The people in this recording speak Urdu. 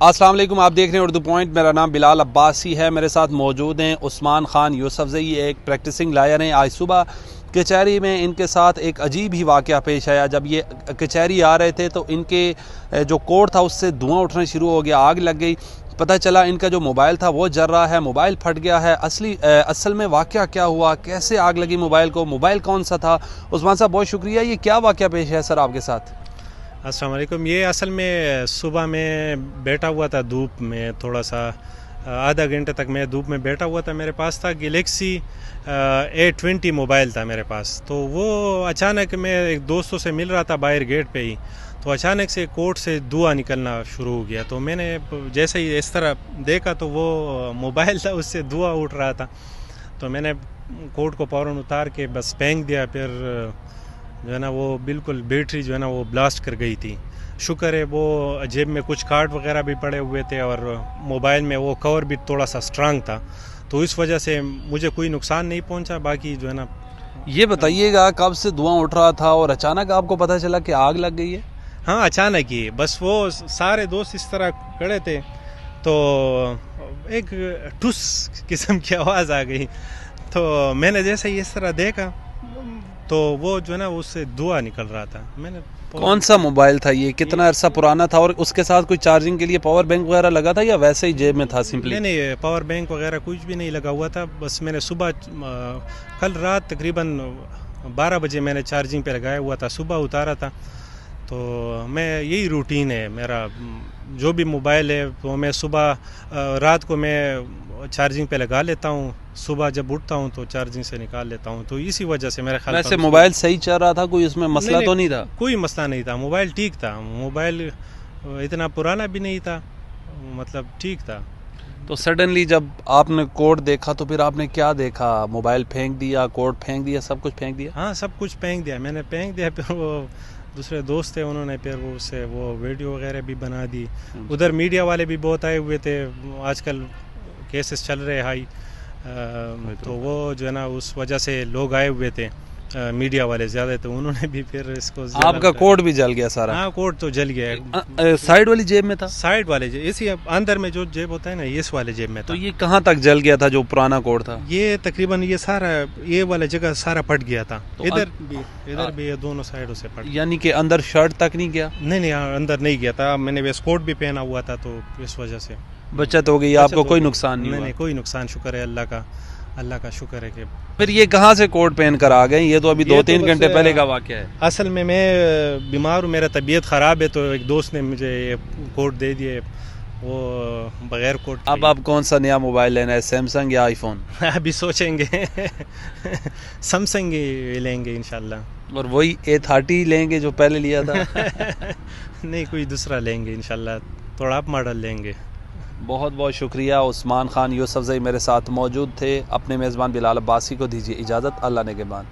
السلام علیکم، آپ دیکھ رہے ہیں اردو پوائنٹ۔ میرا نام بلال عباسی ہے، میرے ساتھ موجود ہیں عثمان خان یوسفزئی، ایک پریکٹسنگ لائر ہیں۔ آج صبح کچہری میں ان کے ساتھ ایک عجیب ہی واقعہ پیش آیا۔ جب یہ کچہری آ رہے تھے تو ان کے جو کوٹ تھا اس سے دھواں اٹھنا شروع ہو گیا، آگ لگ گئی۔ پتہ چلا ان کا جو موبائل تھا وہ جل رہا ہے، موبائل پھٹ گیا ہے۔ اصل میں واقعہ کیا ہوا، کیسے آگ لگی موبائل کو، موبائل کون سا تھا؟ عثمان صاحب بہت شکریہ۔ یہ کیا واقعہ پیش ہے سر آپ کے ساتھ؟ السلام علیکم۔ یہ اصل میں صبح میں بیٹھا ہوا تھا دھوپ میں، تھوڑا سا آدھا گھنٹے تک میں دھوپ میں بیٹھا ہوا تھا۔ میرے پاس تھا گلیکسی A20 موبائل تھا میرے پاس۔ تو وہ اچانک میں ایک دوستوں سے مل رہا تھا باہر گیٹ پہ ہی، تو اچانک سے کوٹ سے دھواں نکلنا شروع ہو گیا۔ تو میں نے جیسے ہی اس طرح دیکھا تو وہ موبائل تھا، اس سے دھواں اٹھ رہا تھا۔ تو میں نے کوٹ کو فوراً اتار کے بس پھینک دیا۔ پھر جو ہے نا وہ بالکل بیٹری جو ہے نا وہ بلاسٹ کر گئی تھی۔ شکر ہے وہ جیب میں کچھ کارڈ وغیرہ بھی پڑے ہوئے تھے اور موبائل میں وہ کور بھی تھوڑا سا اسٹرانگ تھا، تو اس وجہ سے مجھے کوئی نقصان نہیں پہنچا۔ باقی جو ہے نا یہ بتائیے گا کب سے دھواں اٹھ رہا تھا اور اچانک آپ کو پتہ چلا کہ آگ لگ گئی ہے؟ ہاں اچانک ہی، بس وہ سارے دوست اس طرح کھڑے تھے تو ایک ٹھس قسم کی آواز آ گئی۔ تو میں نے جیسے ہی اس طرح دیکھا تو وہ جو ہے نا اس سے دھواں نکل رہا تھا۔ میں نے کون سا موبائل تھا یہ، کتنا عرصہ پرانا تھا، اور اس کے ساتھ کوئی چارجنگ کے لیے پاور بینک وغیرہ لگا تھا یا ویسے ہی جیب میں تھا سمپلی؟ نہیں، پاور بینک وغیرہ کچھ بھی نہیں لگا ہوا تھا۔ بس میں نے صبح کل رات تقریباً 12 بجے میں نے چارجنگ پہ لگایا ہوا تھا، صبح اتارا تھا۔ تو میں یہی روٹین ہے میرا، جو بھی موبائل ہے وہ میں صبح رات کو میں چارجنگ پہ لگا لیتا ہوں، صبح جب اٹھتا ہوں تو چارجنگ سے نکال لیتا ہوں۔ تو اسی وجہ سے میرا خیال ویسے موبائل صحیح چل رہا تھا، کوئی اس میں مسئلہ تو نہیں تھا؟ کوئی مسئلہ نہیں تھا، موبائل ٹھیک تھا، موبائل اتنا پرانا بھی نہیں تھا، مطلب ٹھیک تھا۔ تو سڈنلی جب آپ نے کوڈ دیکھا تو پھر آپ نے کیا دیکھا؟ موبائل پھینک دیا، کوڈ پھینک دیا، سب کچھ پھینک دیا؟ ہاں سب کچھ پھینک دیا، میں نے پھینک دیا۔ پھر وہ دوسرے دوست تھے، انہوں نے پھر وہ ویڈیو وغیرہ بھی بنا دی۔ ادھر میڈیا والے بھی بہت آئے ہوئے تھے، آج کل کیسز چل رہے ہائی، تو وہ جو ہے نا اس وجہ سے لوگ آئے ہوئے تھے، میڈیا والے زیادہ تھے، انہوں نے بھی پھر اس کو آپ کا کوڈ بھی جل گیا سارا؟ ہاں کوڈ تو جل گیا۔ سائیڈ والی جیب میں تھا؟ سائیڈ والے اسی اندر میں جو جیب ہوتا ہے نا، اس والے جیب میں تھا۔ تو یہ کہاں تک جل گیا تھا جو پرانا کوڈ تھا؟ یہ تقریباً یہ سارا یہ والا جگہ سارا پھٹ گیا تھا، ادھر بھی دونوں سائیڈوں سے پھٹ۔ یعنی کہ اندر شرٹ تک نہیں گیا؟ نہیں اندر نہیں گیا تھا، میں نے ویسٹ کوٹ بھی پہنا ہوا تھا، تو اس وجہ سے بچت ہو گئی، آپ کو کوئی نقصان نہیں؟ نہیں کوئی نقصان، شکر ہے اللہ کا شکر ہے۔ کہ پھر یہ کہاں سے کوٹ پہن کر آ گئے؟ یہ تو ابھی 2-3 گھنٹے پہلے کا واقعہ ہے۔ اصل میں بیمار ہوں، میرا طبیعت خراب ہے، تو ایک دوست نے مجھے یہ کوٹ دے دیے، وہ بغیر کوٹ۔ اب آپ کون سا نیا موبائل لینا ہے، سیمسنگ یا آئی فون؟ ابھی سوچیں گے، سیمسنگ ہی لیں گے انشاءاللہ۔ اور وہی A30 لیں گے جو پہلے لیا تھا؟ نہیں کوئی دوسرا لیں گے انشاءاللہ، تھوڑا اپ ماڈل لیں گے۔ بہت بہت شکریہ۔ عثمان خان یوسفزئی میرے ساتھ موجود تھے۔ اپنے میزبان بلال عباسی کو دیجیے اجازت، اللہ نگہبان۔